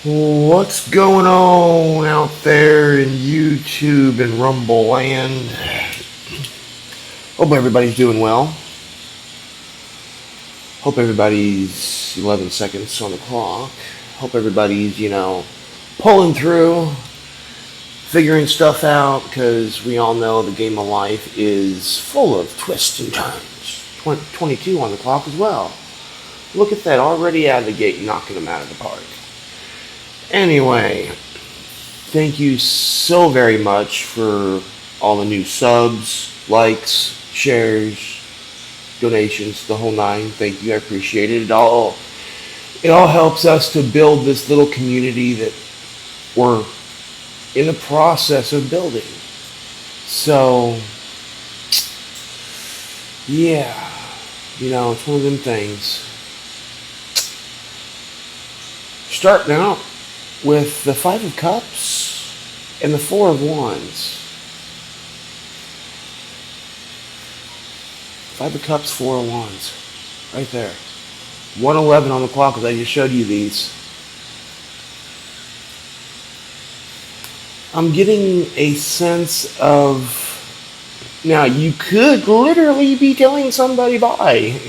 What's going on out there in YouTube and Rumble land? Hope everybody's doing well. Hope everybody's 11 seconds on the clock. Hope everybody's, pulling through, figuring stuff out, because we all know the game of life is full of twists and turns. 22 on the clock as well. Look at that, already out of the gate, knocking them out of the park. Anyway, thank you so very much for all the new subs, likes, shares, donations, the whole nine. Thank you, I appreciate it. It all helps us to build this little community that we're in the process of building. So, yeah, it's one of them things. Starting out with the Five of Cups and the Four of Wands. Five of Cups, Four of Wands. Right there. 111 on the clock as I just showed you these. I'm getting a sense of... Now, you could literally be telling somebody bye.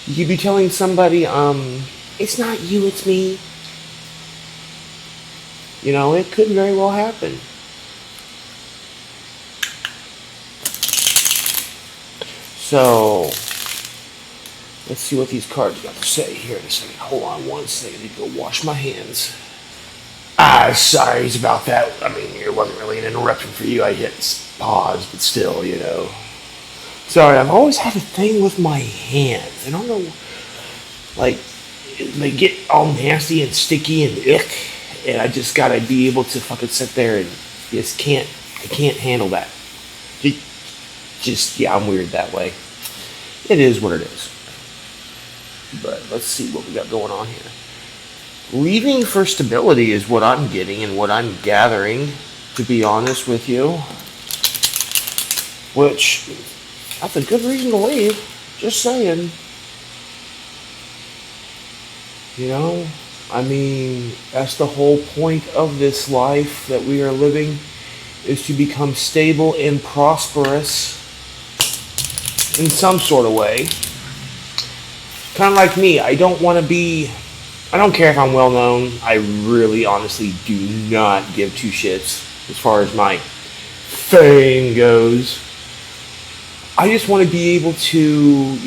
You could be telling somebody, it's not you, it's me. It could very well happen. So, let's see what these cards got to say here in a second. Hold on one second. I need to go wash my hands. Sorry about that. I mean, it wasn't really an interruption for you. I hit pause, but still, Sorry, I've always had a thing with my hands. I don't know, they get all nasty and sticky and ick. And I just gotta be able to fucking sit there and I can't handle that. I'm weird that way. It is what it is. But let's see what we got going on here. Leaving for stability is what I'm getting and what I'm gathering, to be honest with you. Which, that's a good reason to leave. Just saying. That's the whole point of this life that we are living, is to become stable and prosperous in some sort of way. Kind of like me, I don't care if I'm well known. I really honestly do not give two shits as far as my fame goes. I just want to be able to,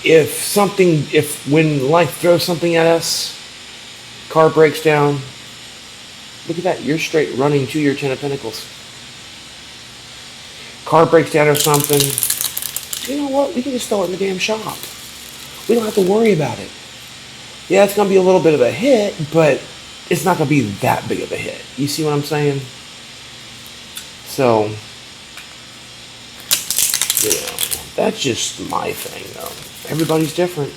if when life throws something at us, car breaks down, look at that, you're straight running to your Ten of Pentacles. Car breaks down or something, you know what, we can just throw it in the damn shop. We don't have to worry about it. Yeah, it's going to be a little bit of a hit, but it's not going to be that big of a hit. You see what I'm saying? So, that's just my thing, though. Everybody's different.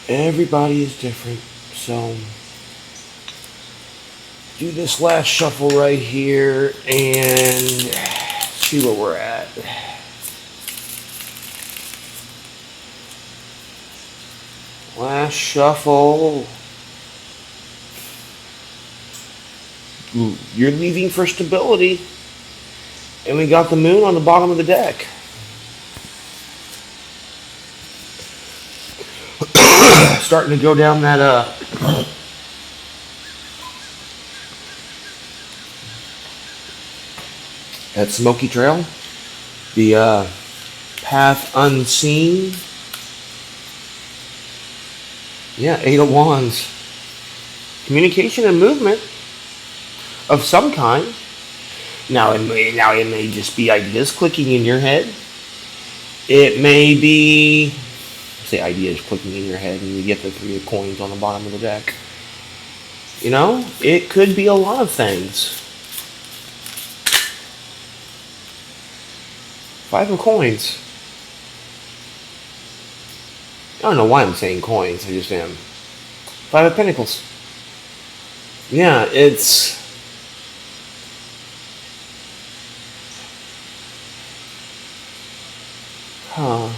Everybody is different. So, do this last shuffle right here and see where we're at. Last shuffle. You're leaving for stability. And we got the moon on the bottom of the deck. Starting to go down that smoky trail. The path unseen. Yeah, Eight of Wands. Communication and movement of some kind. Now it may just be ideas clicking in your head. It may be, say, ideas clicking in your head, and you get the Three of Coins on the bottom of the deck. It could be a lot of things. Five of Coins. I don't know why I'm saying coins. I just am. Five of Pentacles. Yeah, it's... Huh.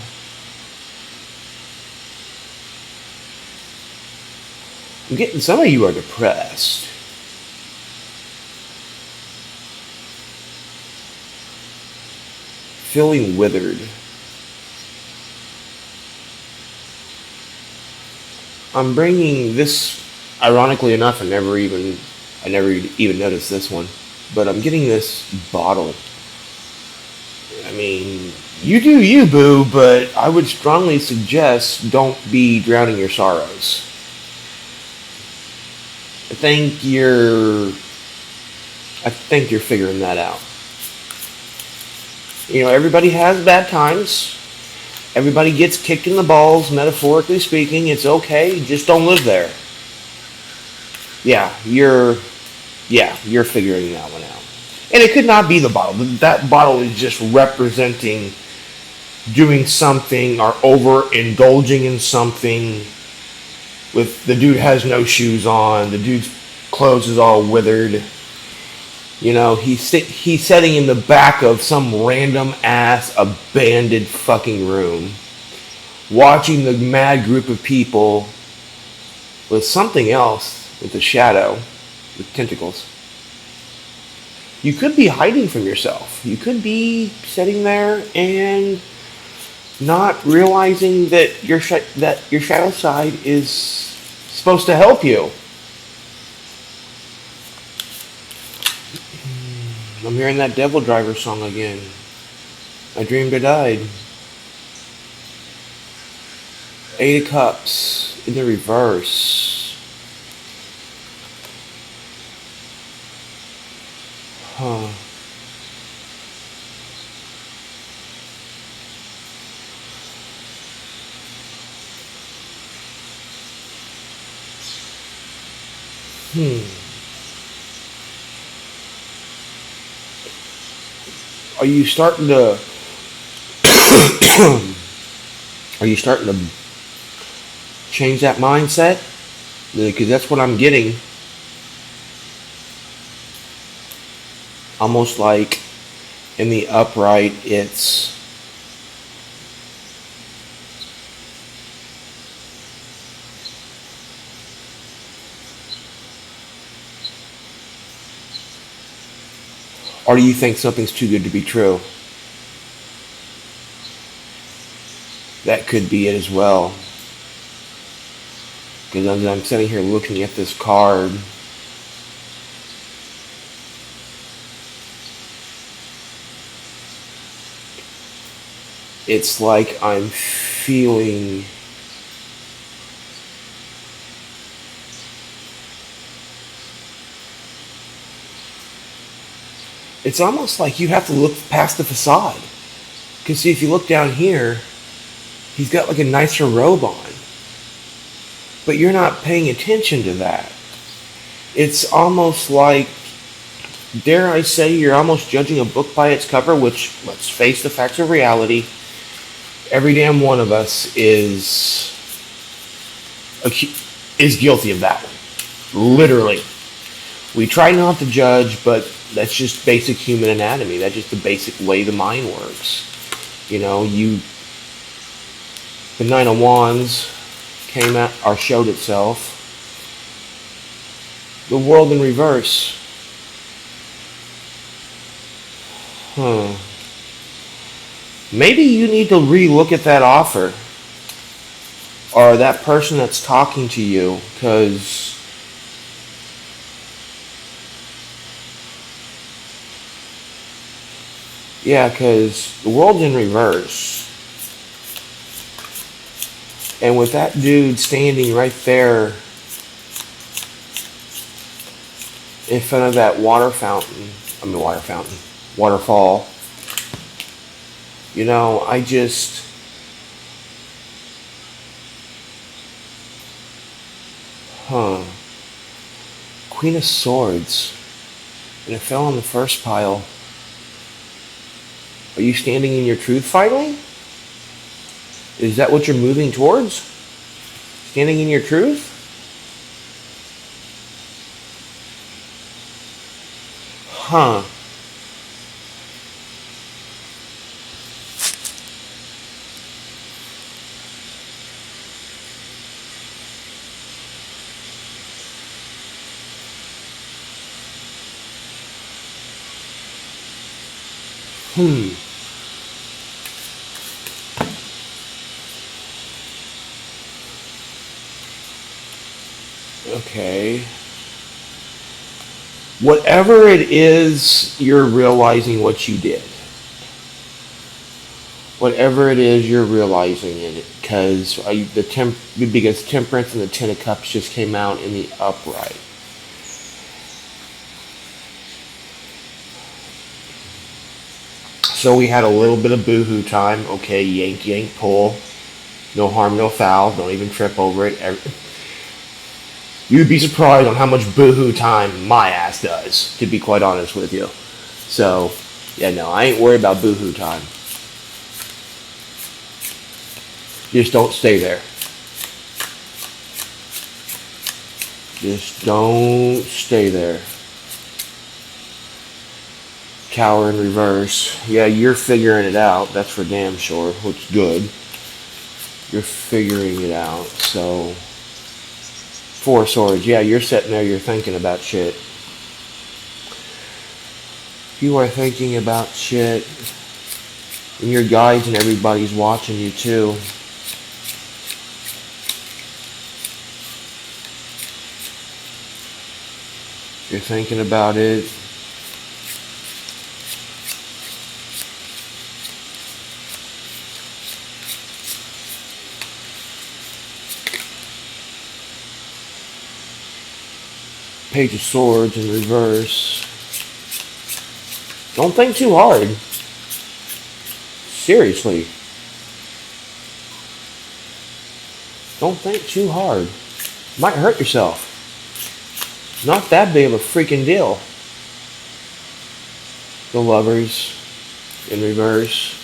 I'm getting some of you are depressed. Feeling withered. I'm bringing this, ironically enough, I never even noticed this one, but I'm getting this bottle. I mean, you do you, boo, but I would strongly suggest don't be drowning your sorrows. I think you're, I think you're figuring that out. You know, everybody has bad times. Everybody gets kicked in the balls, metaphorically speaking. It's okay. Just don't live there. Yeah, you're figuring that one out. And it could not be the bottle. That bottle is just representing doing something or overindulging in something. With the dude has no shoes on, the dude's clothes is all withered. You know, he's sitting in the back of some random ass abandoned fucking room, watching the mad group of people with something else with a shadow, with tentacles. You could be hiding from yourself. You could be sitting there and not realizing that that your shadow side is supposed to help you. I'm hearing that Devil Driver song again. I dreamed I died. Eight of Cups in the reverse. Huh. Hmm. Are you starting to are you starting to change that mindset? Because that's what I'm getting. Almost like in the upright, it's or do you think something's too good to be true? That could be it as well. Because as I'm sitting here looking at this card, it's like I'm feeling it's almost like you have to look past the facade. Because see, if you look down here, he's got like a nicer robe on. But you're not paying attention to that. It's almost like, dare I say, you're almost judging a book by its cover, which, let's face the facts of reality, every damn one of us is guilty of that one. Literally. We try not to judge, but that's just basic human anatomy. That's just the basic way the mind works. You know, the Nine of Wands came out or showed itself. The World in reverse. Huh. Maybe you need to relook at that offer or that person that's talking to you, because the world's in reverse. And with that dude standing right there in front of that waterfall, you know, huh. Queen of Swords. And it fell on the first pile. Are you standing in your truth finally? Is that what you're moving towards? Standing in your truth? Huh. Hmm. Okay. Whatever it is, you're realizing what you did. Whatever it is, you're realizing it because because Temperance and the Ten of Cups just came out in the upright. So we had a little bit of boohoo time. Okay, yank, yank, pull. No harm, no foul. Don't even trip over it. You'd be surprised on how much boohoo time my ass does, to be quite honest with you. So, yeah, no, I ain't worried about boohoo time. Just don't stay there. Just don't stay there. Tower in reverse. Yeah, you're figuring it out. That's for damn sure. Looks good. You're figuring it out. So, Four Swords. Yeah, you're sitting there. You're thinking about shit. You are thinking about shit. And your guides and everybody's watching you too. You're thinking about it. Page of Swords in reverse. Don't think too hard. Seriously. Don't think too hard. Might hurt yourself. Not that big of a freaking deal. The Lovers in reverse.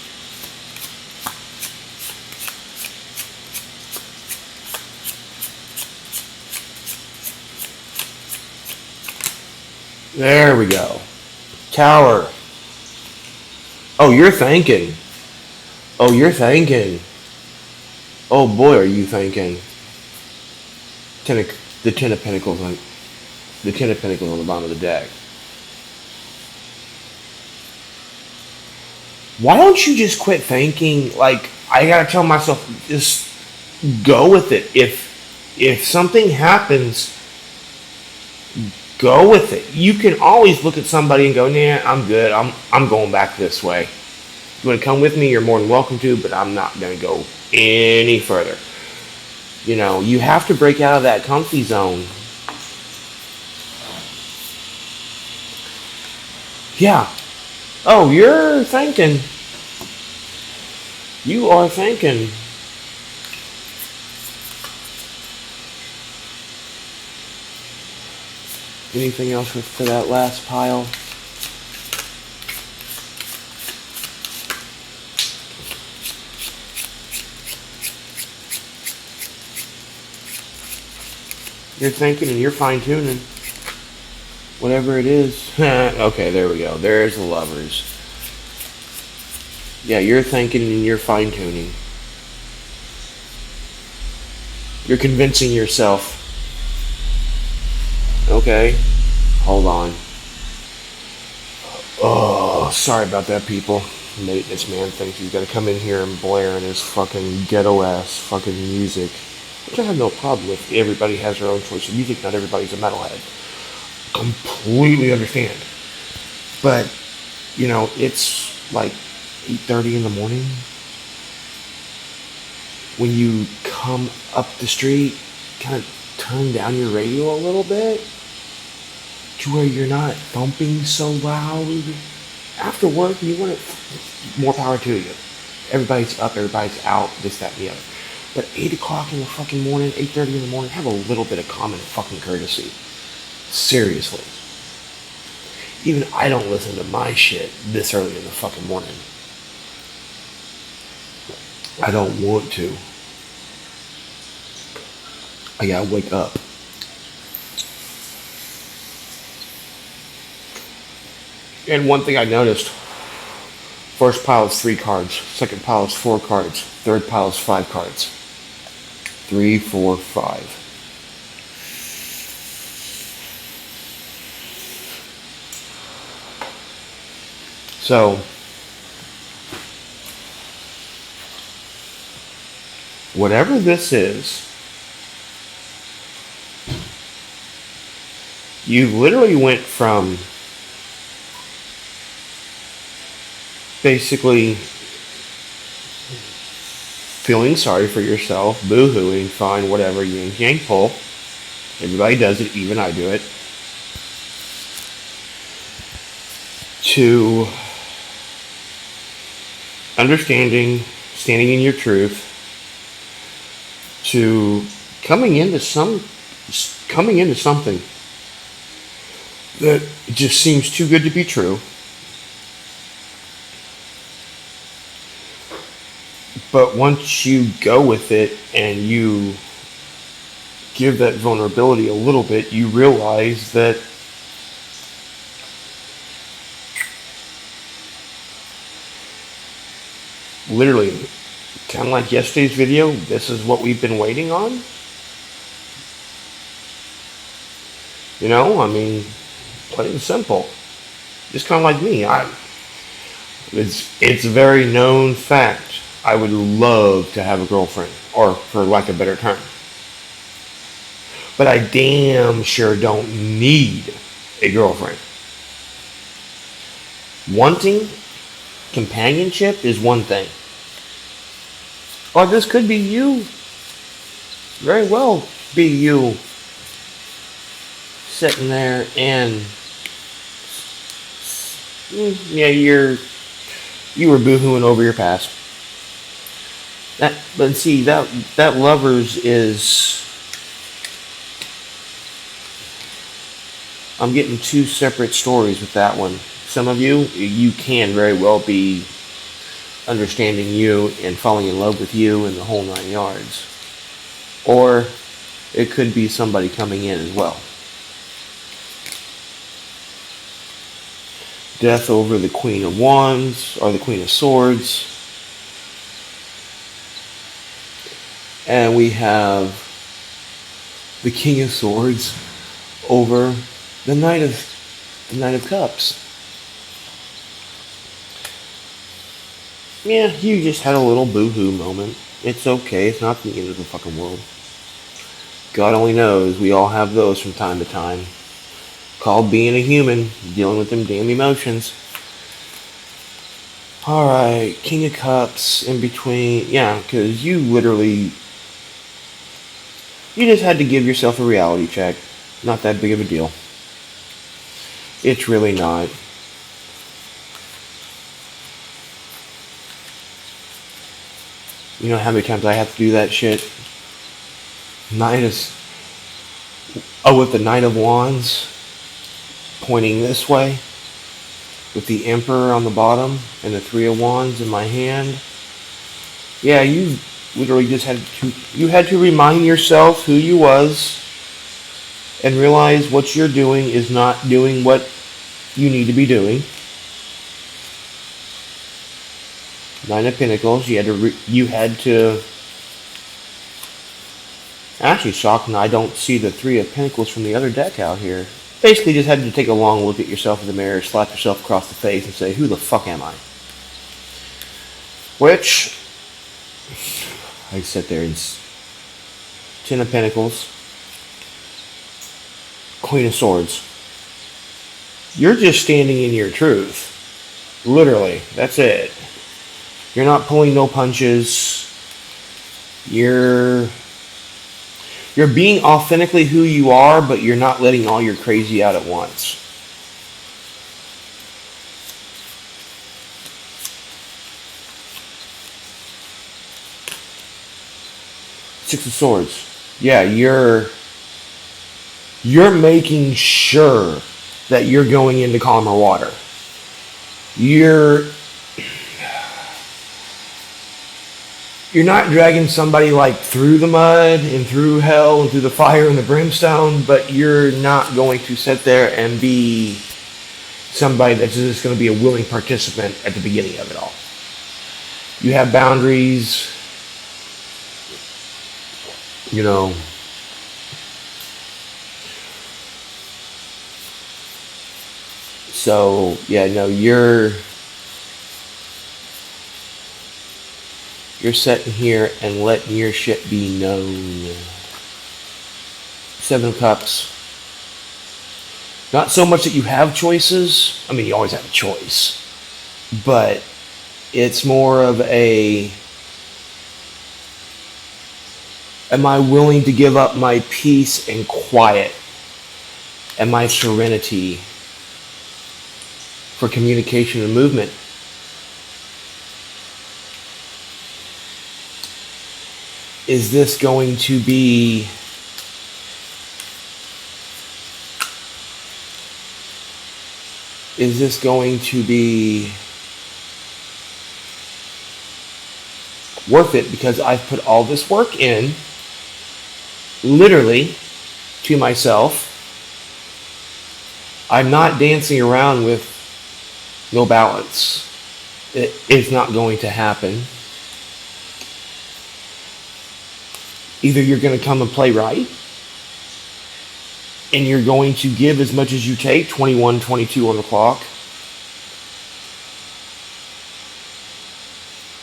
There we go. Tower. Oh, you're thinking. Oh, you're thinking. Oh boy, are you thinking. The Ten of Pentacles on the Ten of Pentacles on the bottom of the deck. Why don't you just quit thinking? Like, I gotta tell myself, just go with it. If something happens, go with it. You can always look at somebody and go, nah, I'm good. I'm going back this way. If you want to come with me, you're more than welcome to, but I'm not going to go any further. You know, you have to break out of that comfy zone. Yeah. Oh, you're thinking. You are thinking. Anything else for that last pile? You're thinking and you're fine tuning. Whatever it is. Okay, there we go. There's the Lovers. Yeah, you're thinking and you're fine tuning. You're convincing yourself. Okay, hold on. Oh, sorry about that, people. Maintenance man thinks he's got to come in here and blare in his fucking ghetto ass fucking music. Which I have no problem with. Everybody has their own choice of music. Not everybody's a metalhead. Completely understand. But, you know, it's like 8:30 in the morning. When you come up the street, kind of turn down your radio a little bit to where you're not thumping so loud. After work, you want it, more power to you. Everybody's up, everybody's out, this, that, and the other. But 8 o'clock in the fucking morning, 8:30 in the morning, have a little bit of common fucking courtesy. Seriously. Even I don't listen to my shit this early in the fucking morning. I don't want to. I gotta wake up. And one thing I noticed, first pile is 3 cards, second pile is 4 cards, third pile is 5 cards. 3, 4, 5. So, whatever this is, you literally went from basically feeling sorry for yourself, boo-hooing, fine, whatever, yank, yank, pull. Everybody does it, even I do it. To understanding, standing in your truth, to coming into something that just seems too good to be true. But once you go with it and you give that vulnerability a little bit, you realize that literally, kind of like yesterday's video, this is what we've been waiting on. You know, I mean, plain and simple. Just kind of like me. It's a very known fact. I would love to have a girlfriend, or for lack of a better term. But I damn sure don't need a girlfriend. Wanting companionship is one thing. Or this could be you. Very well be you sitting there and yeah, you were boohooing over your past. But see, that lovers is, I'm getting two separate stories with that one. Some of you can very well be understanding you and falling in love with you and the whole 9 yards. Or it could be somebody coming in as well. Death over the Queen of Wands or the Queen of Swords. And we have the King of Swords over the Knight of Cups. Yeah, you just had a little boo-hoo moment. It's okay. It's not the end of the fucking world. God only knows. We all have those from time to time. Called being a human, dealing with them damn emotions. Alright, King of Cups in between. Yeah, because you just had to give yourself a reality check. Not that big of a deal. It's really not. You know how many times I have to do that shit? With the Knight of Wands pointing this way, with the Emperor on the bottom and the Three of Wands in my hand. Yeah, you literally just had to remind yourself who you was and realize what you're doing is not doing what you need to be doing. Nine of Pentacles, you had to actually, shocking, I don't see the Three of Pentacles from the other deck out here. Basically just had to take a long look at yourself in the mirror, slap yourself across the face and say, who the fuck am I? Which, I sit there and Ten of Pentacles, Queen of Swords. You're just standing in your truth. Literally, that's it. You're not pulling no punches. You're being authentically who you are, but you're not letting all your crazy out at once. Six of Swords. Yeah, you're making sure that you're going into calmer water. You're not dragging somebody like through the mud and through hell and through the fire and the brimstone, but you're not going to sit there and be somebody that's just going to be a willing participant at the beginning of it all. You have boundaries, you know. So, yeah, no, You're sitting here and letting your shit be known. Seven of Cups. Not so much that you have choices. I mean, you always have a choice. But it's more of a, am I willing to give up my peace and quiet and my serenity for communication and movement? Is this going to be worth it because I've put all this work in, literally, to myself? I'm not dancing around with no balance. It's not going to happen. Either you're going to come and play right, and you're going to give as much as you take, 21, 22 on the clock.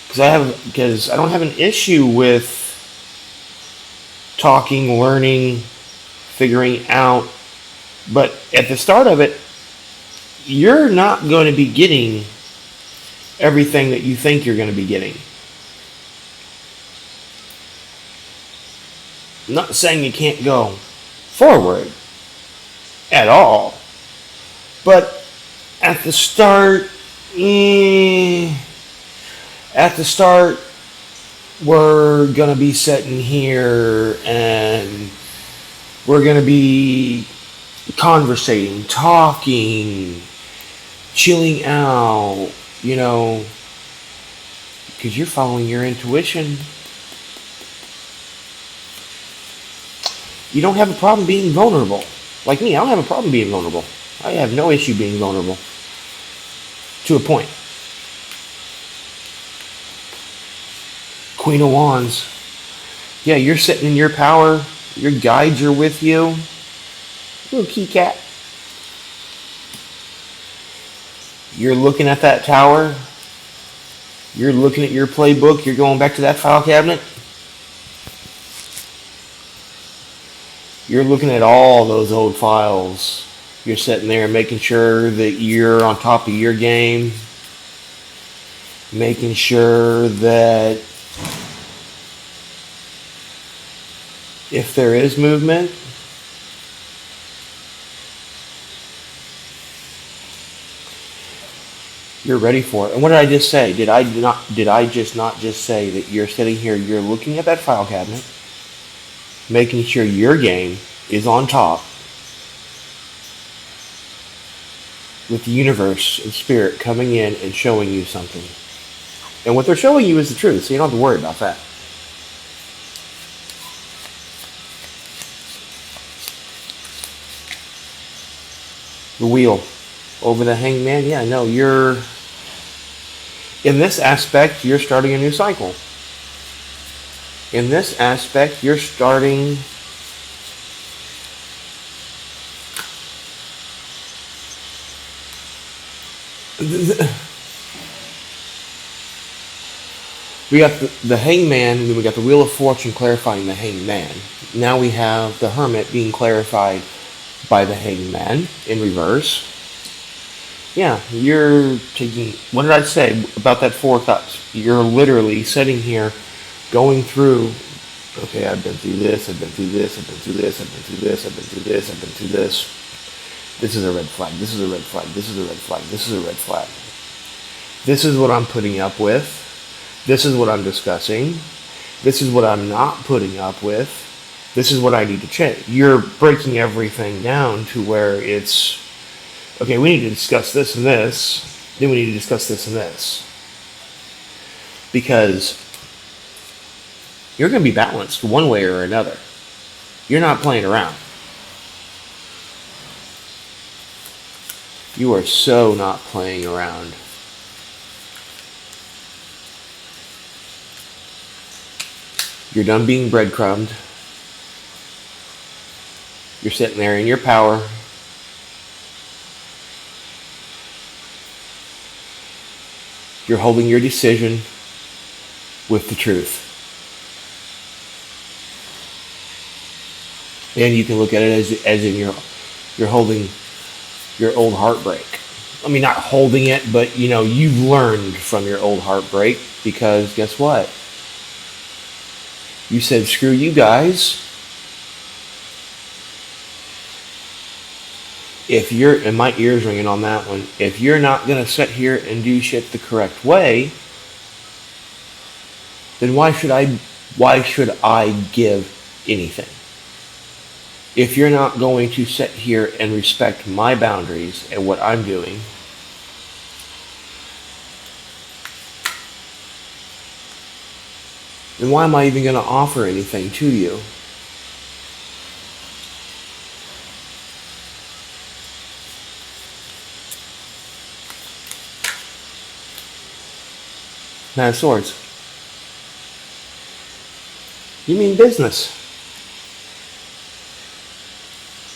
Because I don't have an issue with talking, learning, figuring out. But at the start of it, you're not going to be getting everything that you think you're going to be getting. I'm not saying you can't go forward at all. But at the start, we're going to be sitting here and we're going to be conversating, talking, chilling out, because you're following your intuition. You don't have a problem being vulnerable. Like me, I don't have a problem being vulnerable. I have no issue being vulnerable. To a point. Queen of Wands. Yeah, you're sitting in your power. Your guides are with you. Little key cat. You're looking at that tower. You're looking at your playbook. You're going back to that file cabinet. You're looking at all those old files. You're sitting there making sure that you're on top of your game. Making sure that if there is movement, you're ready for it. And what did I just say? Did I just not say that you're sitting here, you're looking at that file cabinet, making sure your game is on top with the universe and spirit coming in and showing you something. And what they're showing you is the truth, so you don't have to worry about that. The wheel over the hangman. Yeah, no, you're in this aspect, you're starting a new cycle. In this aspect, you're starting we got the hangman, and then we got the wheel of fortune clarifying the hangman. Now we have the hermit being clarified by the hangman in reverse. Yeah, you're taking, what did I say about that 4 cups? You're literally sitting here going through, okay, I've been through this, I've been through this, I've been through this, I've been through this, I've been through this, I've been through this. This is a red flag, this is a red flag, this is a red flag, this is a red flag. This is what I'm putting up with. This is what I'm discussing. This is what I'm not putting up with. This is what I need to change. You're breaking everything down to where it's, okay, we need to discuss this and this, then we need to discuss this and this. Because you're going to be balanced one way or another. You're not playing around. You are so not playing around. You're done being breadcrumbed. You're sitting there in your power. You're holding your decision. with the truth. And you can look at it as in you're holding your old heartbreak. I mean, not holding it, but you've learned from your old heartbreak, because guess what? You said, screw you guys. If you're, and my ear's ringing on that one, if you're not going to sit here and do shit the correct way, then why should I give anything? If you're not going to sit here and respect my boundaries and what I'm doing, then why am I even going to offer anything to you? Nine of Swords. You mean business.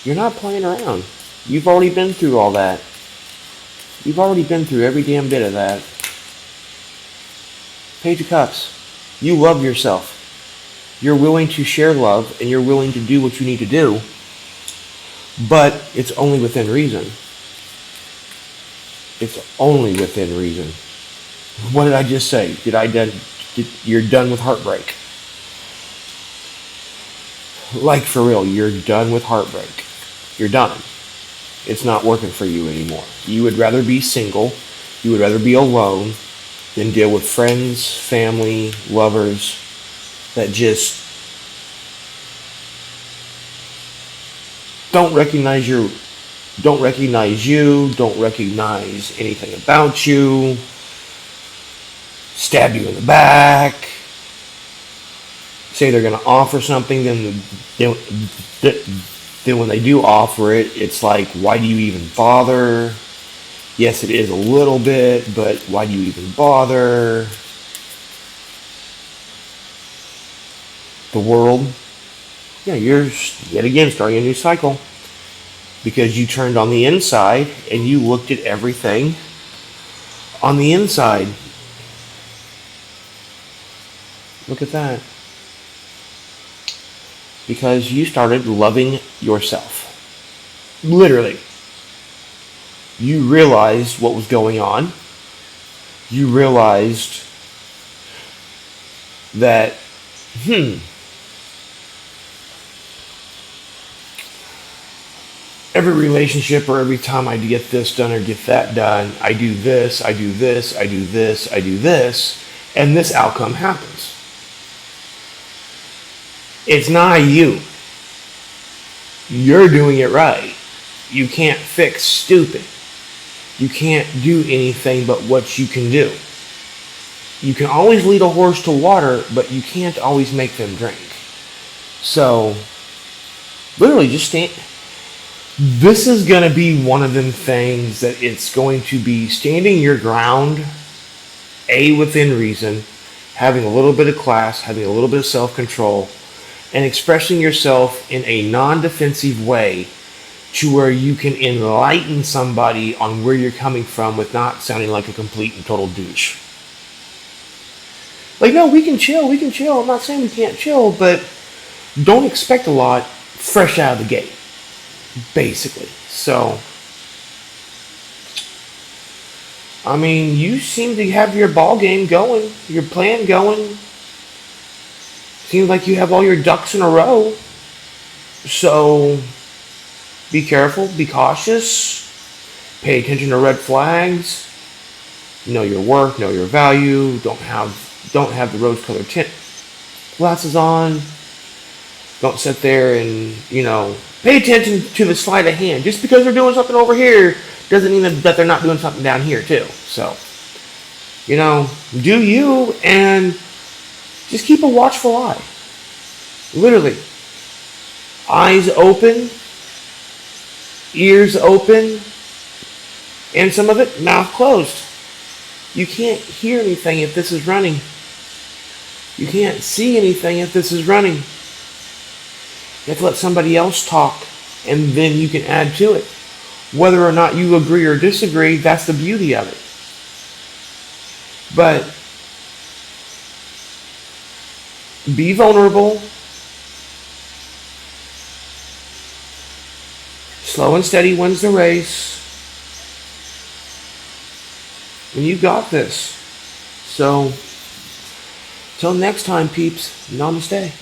You're not playing around. You've already been through all that. You've already been through every damn bit of that. Page of Cups. You love yourself. You're willing to share love, and you're willing to do what you need to do, but it's only within reason. It's only within reason. What did I just say? You're done with heartbreak. Like, for real, you're done with heartbreak. You're done. It's not working for you anymore. You would rather be single. You would rather be alone than deal with friends, family, lovers that just don't recognize you, don't recognize anything about you, stab you in the back, say they're going to offer something, then when they do offer it, it's like, why do you even bother? Yes, it is a little bit, but why do you even bother? The World. Yeah, you're yet again starting a new cycle, because you turned on the inside and you looked at everything on the inside. Look at that. Because you started loving yourself. Literally. You realized what was going on. You realized that, every relationship, or every time I get this done or get that done, I do this, I do this, I do this, I do this, and this outcome happens. It's not you. You're doing it right. You can't fix stupid. You can't do anything but what you can do. You can always lead a horse to water, but you can't always make them drink. So, literally just stand. This is going to be one of them things that it's going to be standing your ground, within reason, having a little bit of class, having a little bit of self-control, and expressing yourself in a non-defensive way to where you can enlighten somebody on where you're coming from with not sounding like a complete and total douche. Like, no, we can chill. I'm not saying we can't chill, but don't expect a lot fresh out of the gate, basically. So, I mean, you seem to have your ball game going, your plan going. Seems like you have all your ducks in a row. So, be careful, be cautious, pay attention to red flags, know your worth, know your value, don't have the rose-colored tint glasses on, don't sit there and, pay attention to the sleight of hand. Just because they're doing something over here doesn't mean that they're not doing something down here too. So, do you, and just keep a watchful eye. Literally. Eyes open, ears open, and some of it mouth closed. You can't hear anything if this is running. You can't see anything if this is running. You have to let somebody else talk, and then you can add to it. Whether or not you agree or disagree, that's the beauty of it. But Be vulnerable. Slow and steady wins the race. And you got this. So, till next time, peeps, namaste.